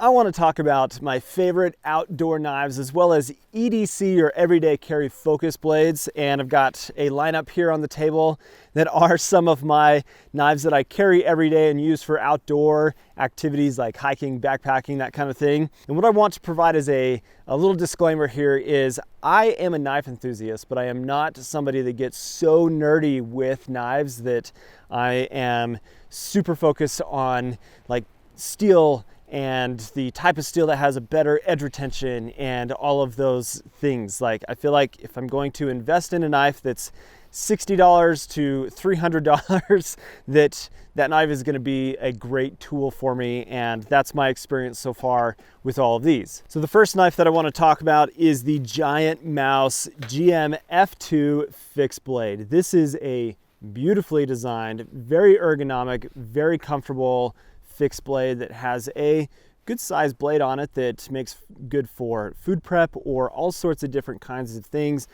I want to talk about my favorite outdoor knives as well as EDC or everyday carry focus blades. And I've got a lineup here on the table that are some of my knives that I carry every day and use for outdoor activities like hiking, backpacking, that kind of thing. And what I want to provide as a little disclaimer here is I am a knife enthusiast, but I am not somebody that gets so nerdy with knives that I am super focused on like steel and the type of steel that has a better edge retention and all of those things. Like, I feel like if I'm going to invest in a knife that's $60 to $300, that knife is going to be a great tool for me, and that's my experience so far with all of these. So the first knife that I want to talk about is the Giant Mouse GM F2 fixed blade. This is a beautifully designed, very ergonomic, very comfortable fixed blade that has a good sized blade on it that makes good for food prep or all sorts of different kinds of things.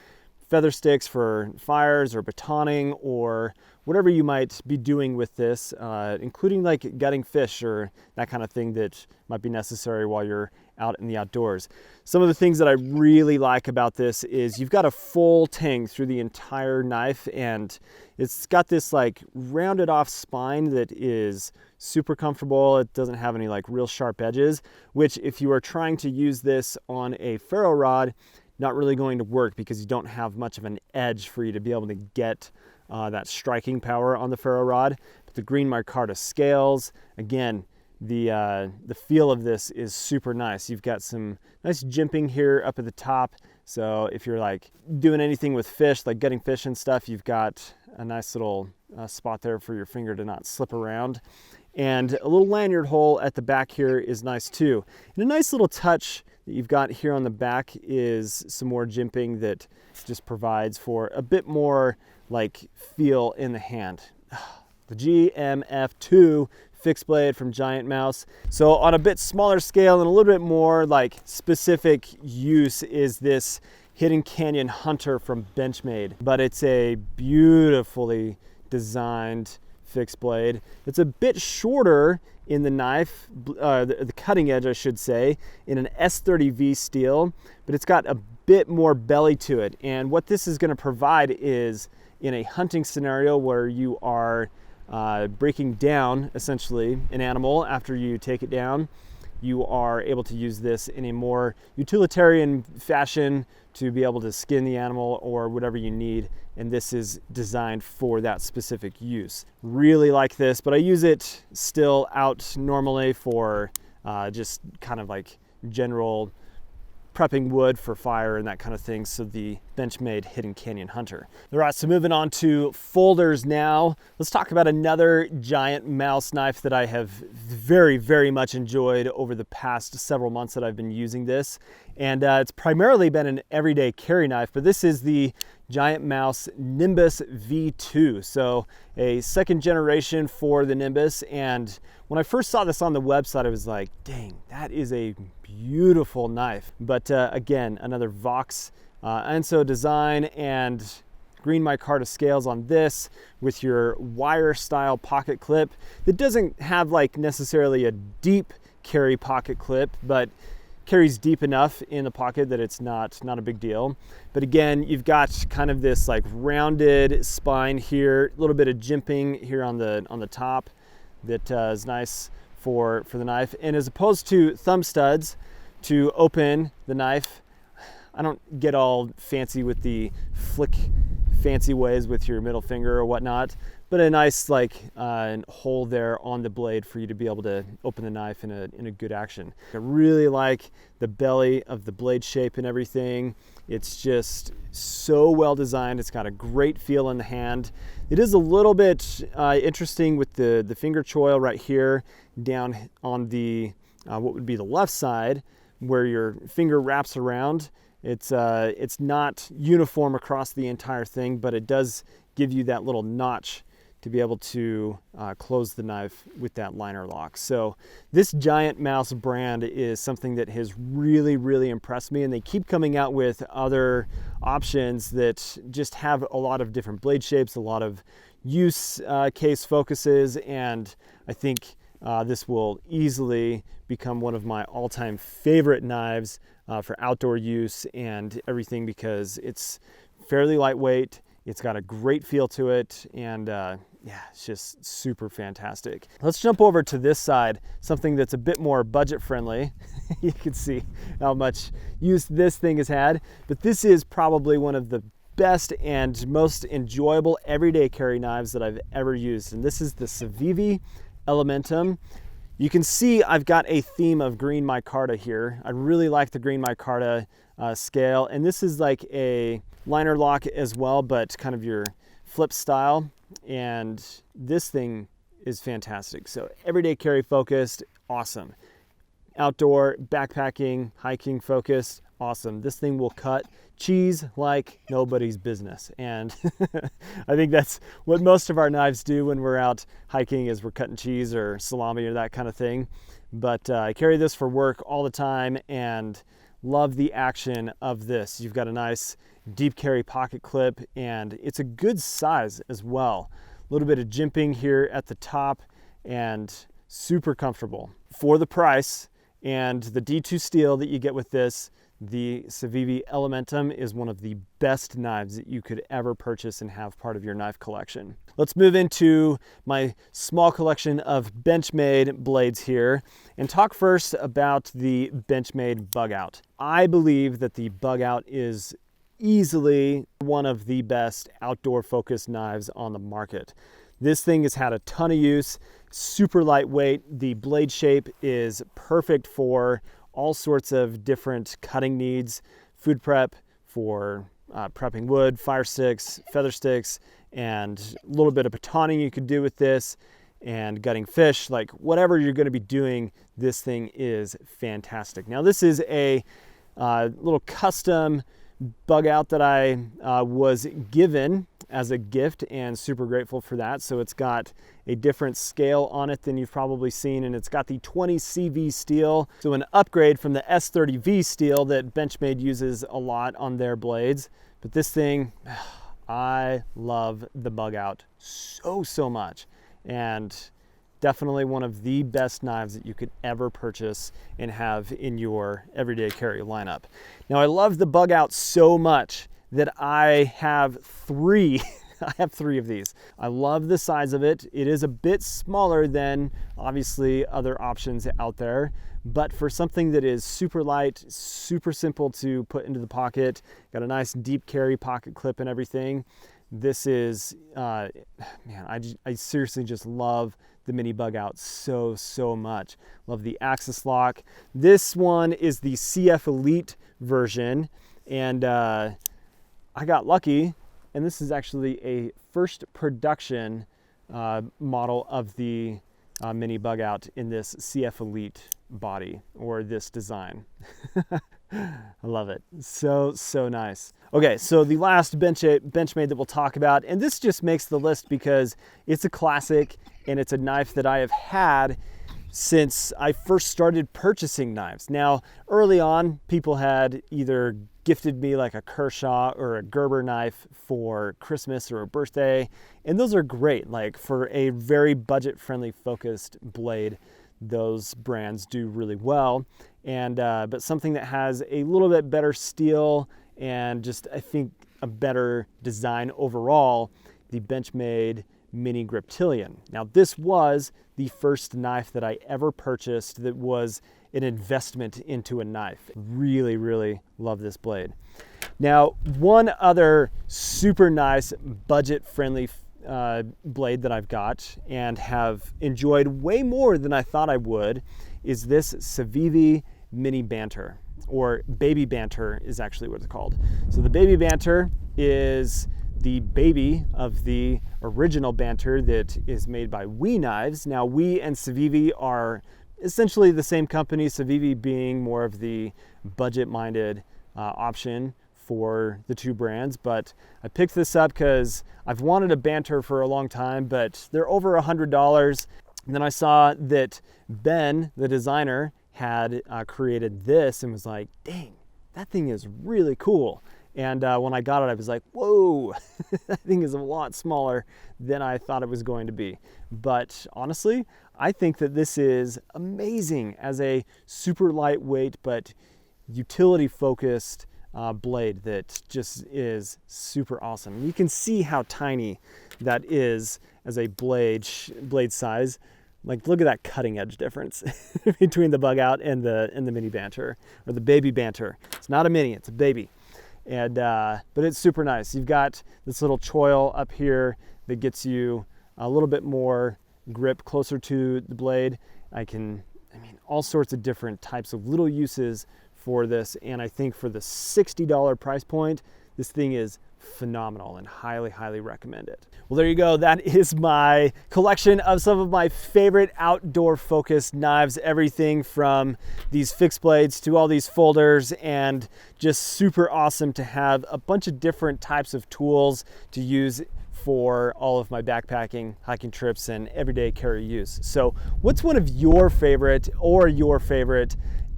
Feather sticks for fires or batoning or whatever you might be doing with this, including like gutting fish or that kind of thing that might be necessary while you're out in the outdoors. Some of the things that I really like about this is you've got a full tang through the entire knife, and it's got this like rounded off spine that is super comfortable. It doesn't have any like real sharp edges, which if you are trying to use this on a ferro rod, not really going to work because you don't have much of an edge for you to be able to get that striking power on the ferro rod. But the green micarta scales, again, the feel of this is super nice. You've got some nice jimping here up at the top. So if you're like doing anything with fish, like gutting fish and stuff, you've got a nice little spot there for your finger to not slip around. And a little lanyard hole at the back here is nice too. And a nice little touch that you've got here on the back is some more jimping that just provides for a bit more like feel in the hand. The GMF2 fixed blade from Giant Mouse. So on a bit smaller scale and a little bit more like specific use is this Hidden Canyon Hunter from BENCHMADE, but it's a beautifully designed fixed blade. It's a bit shorter in the knife, the cutting edge I should say, in an S30V steel, but it's got a bit more belly to it. And what this is going to provide is in a hunting scenario where you are breaking down essentially an animal after you take it down, you are able to use this in a more utilitarian fashion to be able to skin the animal or whatever you need, and this is designed for that specific use. Really like this, but I use it still out normally for just kind of like general prepping wood for fire and that kind of thing. So the BENCHMADE Hidden Canyon Hunter. All right, so moving on to folders now. Let's talk about another Giant Mouse knife that I have very, very much enjoyed over the past several months that I've been using this. And it's primarily been an everyday carry knife, but this is the Giant Mouse NIMBUS V2. So a second generation for the NIMBUS. And when I first saw this on the website, I was like, dang, that is a beautiful knife. But again, another Vox Enso design and green micarta scales on this with your wire style pocket clip that doesn't have like necessarily a deep carry pocket clip, but carries deep enough in the pocket that it's not a big deal. But again, you've got kind of this like rounded spine here, a little bit of jimping here on the top that is nice for the knife. And as opposed to thumb studs to open the knife, I don't get all fancy with the flick fancy ways with your middle finger or whatnot, but a nice like hole there on the blade for you to be able to open the knife in a good action. I really like the belly of the blade shape and everything. It's just so well designed. It's got a great feel in the hand. It is a little bit interesting with the finger choil right here down on the what would be the left side where your finger wraps around. It's not uniform across the entire thing, but it does give you that little notch to be able to close the knife with that liner lock. So this Giant Mouse brand is something that has really, really impressed me, and they keep coming out with other options that just have a lot of different blade shapes, a lot of use case focuses, and I think this will easily become one of my all-time favorite knives for outdoor use and everything, because it's fairly lightweight, it's got a great feel to it, and yeah, it's just super fantastic. Let's jump over to this side, something that's a bit more budget friendly. You can see how much use this thing has had, but this is probably one of the best and most enjoyable everyday carry knives that I've ever used, and this is the Civivi Elementum. You can see I've got a theme of green micarta here. I really like the green micarta scale, and this is like a liner lock as well, but kind of your flip style, and this thing is fantastic. So everyday carry focused, awesome. Outdoor, backpacking, hiking focused, awesome. This thing will cut cheese like nobody's business, and I think that's what most of our knives do when we're out hiking, is we're cutting cheese or salami or that kind of thing. But I carry this for work all the time and love the action of this. You've got a nice deep carry pocket clip, and it's a good size as well. A little bit of jimping here at the top, and super comfortable. For the price and the D2 steel that you get with this, the Civivi Elementum is one of the best knives that you could ever purchase and have part of your knife collection. Let's move into my small collection of BENCHMADE blades here and talk first about the BENCHMADE BUGOUT. I believe that the BUGOUT is easily one of the best outdoor focused knives on the market. This thing has had a ton of use, super lightweight. The blade shape is perfect for all sorts of different cutting needs, food prep, for prepping wood, fire sticks, feather sticks, and a little bit of batoning you could do with this, and gutting fish. Like whatever you're going to be doing, this thing is fantastic. Now this is a little custom BUGOUT that I was given as a gift, and super grateful for that. So it's got a different scale on it than you've probably seen, and it's got the 20 CV steel, so an upgrade from the S30V steel that BENCHMADE uses a lot on their blades. But this thing, I love the BUGOUT so much, and definitely one of the best knives that you could ever purchase and have in your everyday carry lineup. Now I love the BUGOUT so much that I have three. I have three of these. I love the size of it. It is a bit smaller than obviously other options out there, but for something that is super light, super simple to put into the pocket, got a nice deep carry pocket clip and everything. This is, man, I seriously just love the mini BUGOUT so much. Love the axis lock. This one is the CF Elite version, and I got lucky, and this is actually a first production model of the mini BUGOUT in this CF Elite body, or this design. I love it. So nice. Okay, so the last BENCHMADE that we'll talk about, and this just makes the list because it's a classic and it's a knife that I have had since I first started purchasing knives. Now, early on, people had either gifted me like a Kershaw or a Gerber knife for Christmas or a birthday, and those are great. Like for a very budget-friendly focused blade, those brands do really well. And but something that has a little bit better steel and just, I think, a better design overall, the BENCHMADE Mini GRIPTILIAN. Now this was the first knife that I ever purchased that was an investment into a knife. Really love this blade. Now, one other super nice budget-friendly blade that I've got and have enjoyed way more than I thought I would is this Civivi Mini BANTER, or Baby BANTER is actually what it's called. So the Baby BANTER is the baby of the original BANTER that is made by WE Knives. Now, WE and Civivi are essentially the same company, Civivi being more of the budget-minded option for the two brands. But I picked this up because I've wanted a BANTER for a long time, but they're over $100. And then I saw that Ben, the designer, had created this and was like, dang, that thing is really cool. And when I got it, I was like, whoa, that thing is a lot smaller than I thought it was going to be. But honestly, I think that this is amazing as a super lightweight but utility focused blade that just is super awesome. You can see how tiny that is as a blade size. Like, look at that cutting edge difference between the BUGOUT and the mini BANTER, or the baby BANTER. It's not a mini, it's a baby. And but it's super nice. You've got this little choil up here that gets you a little bit more grip closer to the blade. I mean, all sorts of different types of little uses for this, and I think for the $60 price point, this thing is phenomenal and highly, highly recommend it. Well, there you go. That is my collection of some of my favorite outdoor focused knives, everything from these fixed blades to all these folders, and just super awesome to have a bunch of different types of tools to use for all of my backpacking, hiking trips, and everyday carry use. So what's one of your favorite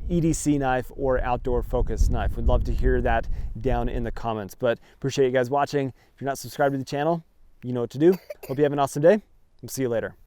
EDC knife or outdoor focused knife? We'd love to hear that down in the comments. But appreciate you guys watching. If you're not subscribed to the channel, you know what to do. Hope you have an awesome day. We'll see you later.